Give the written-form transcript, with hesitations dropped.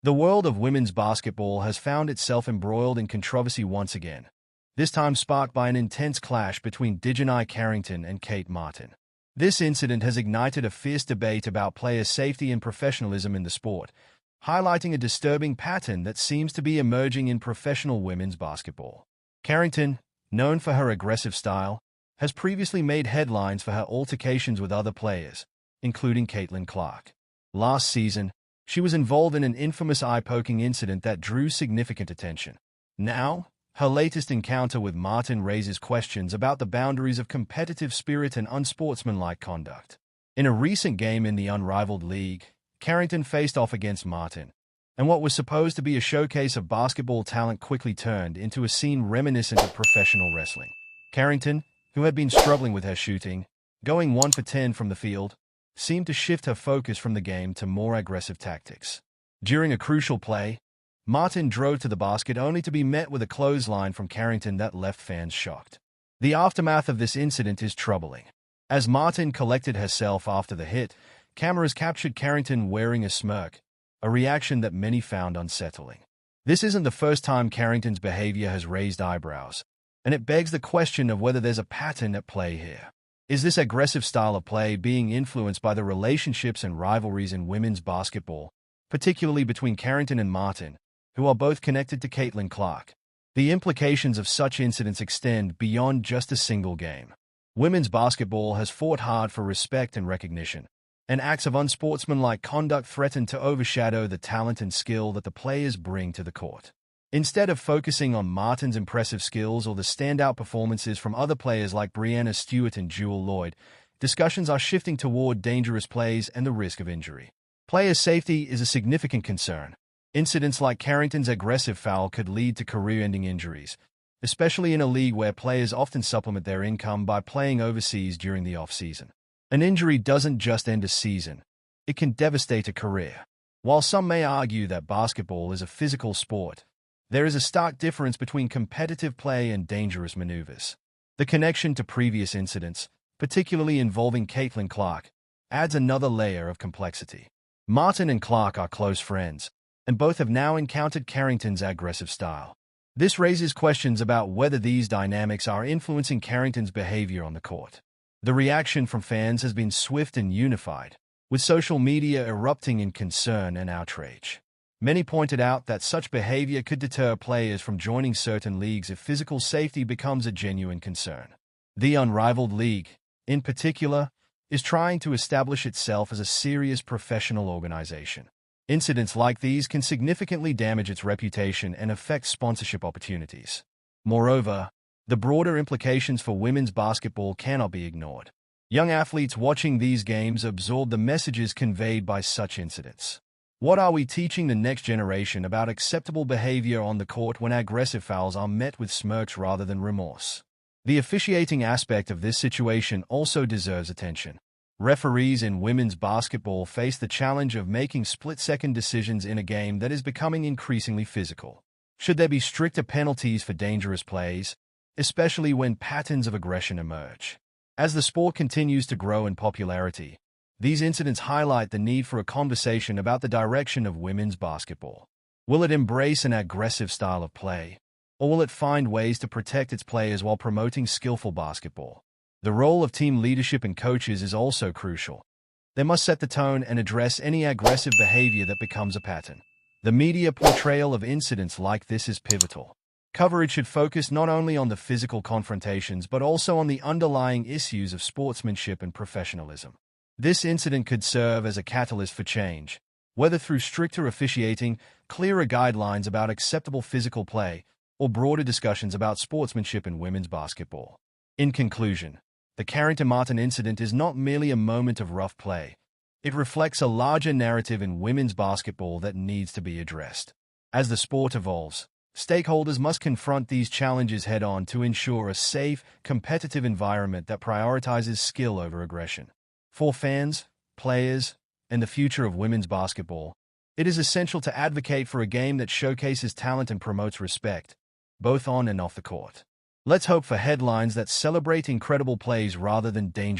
The world of women's basketball has found itself embroiled in controversy once again, this time sparked by an intense clash between Dijonai Carrington and Kate Martin. This incident has ignited a fierce debate about player safety and professionalism in the sport, highlighting a disturbing pattern that seems to be emerging in professional women's basketball. Carrington, known for her aggressive style, has previously made headlines for her altercations with other players, including Caitlin Clark. Last season, she was involved in an infamous eye-poking incident that drew significant attention. Now, her latest encounter with Martin raises questions about the boundaries of competitive spirit and unsportsmanlike conduct. In a recent game in the Unrivaled League, Carrington faced off against Martin, and what was supposed to be a showcase of basketball talent quickly turned into a scene reminiscent of professional wrestling. Carrington, who had been struggling with her shooting, going 1 for 10 from the field, seemed to shift her focus from the game to more aggressive tactics. During a crucial play, Martin drove to the basket only to be met with a clothesline from Carrington that left fans shocked. The aftermath of this incident is troubling. As Martin collected herself after the hit, cameras captured Carrington wearing a smirk, a reaction that many found unsettling. This isn't the first time Carrington's behavior has raised eyebrows, and it begs the question of whether there's a pattern at play here. Is this aggressive style of play being influenced by the relationships and rivalries in women's basketball, particularly between Carrington and Martin, who are both connected to Caitlin Clark? The implications of such incidents extend beyond just a single game. Women's basketball has fought hard for respect and recognition, and acts of unsportsmanlike conduct threaten to overshadow the talent and skill that the players bring to the court. Instead of focusing on Martin's impressive skills or the standout performances from other players like Breanna Stewart and Jewel Lloyd, discussions are shifting toward dangerous plays and the risk of injury. Player safety is a significant concern. Incidents like Carrington's aggressive foul could lead to career-ending injuries, especially in a league where players often supplement their income by playing overseas during the off-season. An injury doesn't just end a season, it can devastate a career. While some may argue that basketball is a physical sport, there is a stark difference between competitive play and dangerous maneuvers. The connection to previous incidents, particularly involving Caitlin Clark, adds another layer of complexity. Martin and Clark are close friends, and both have now encountered Carrington's aggressive style. This raises questions about whether these dynamics are influencing Carrington's behavior on the court. The reaction from fans has been swift and unified, with social media erupting in concern and outrage. Many pointed out that such behavior could deter players from joining certain leagues if physical safety becomes a genuine concern. The Unrivaled League, in particular, is trying to establish itself as a serious professional organization. Incidents like these can significantly damage its reputation and affect sponsorship opportunities. Moreover, the broader implications for women's basketball cannot be ignored. Young athletes watching these games absorb the messages conveyed by such incidents. What are we teaching the next generation about acceptable behavior on the court when aggressive fouls are met with smirks rather than remorse? The officiating aspect of this situation also deserves attention. Referees in women's basketball face the challenge of making split-second decisions in a game that is becoming increasingly physical. Should there be stricter penalties for dangerous plays, especially when patterns of aggression emerge? As the sport continues to grow in popularity, these incidents highlight the need for a conversation about the direction of women's basketball. Will it embrace an aggressive style of play, or will it find ways to protect its players while promoting skillful basketball? The role of team leadership and coaches is also crucial. They must set the tone and address any aggressive behavior that becomes a pattern. The media portrayal of incidents like this is pivotal. Coverage should focus not only on the physical confrontations but also on the underlying issues of sportsmanship and professionalism. This incident could serve as a catalyst for change, whether through stricter officiating, clearer guidelines about acceptable physical play, or broader discussions about sportsmanship in women's basketball. In conclusion, the Carrington-Martin incident is not merely a moment of rough play. It reflects a larger narrative in women's basketball that needs to be addressed. As the sport evolves, stakeholders must confront these challenges head-on to ensure a safe, competitive environment that prioritizes skill over aggression. For fans, players, and the future of women's basketball, it is essential to advocate for a game that showcases talent and promotes respect, both on and off the court. Let's hope for headlines that celebrate incredible plays rather than dangerous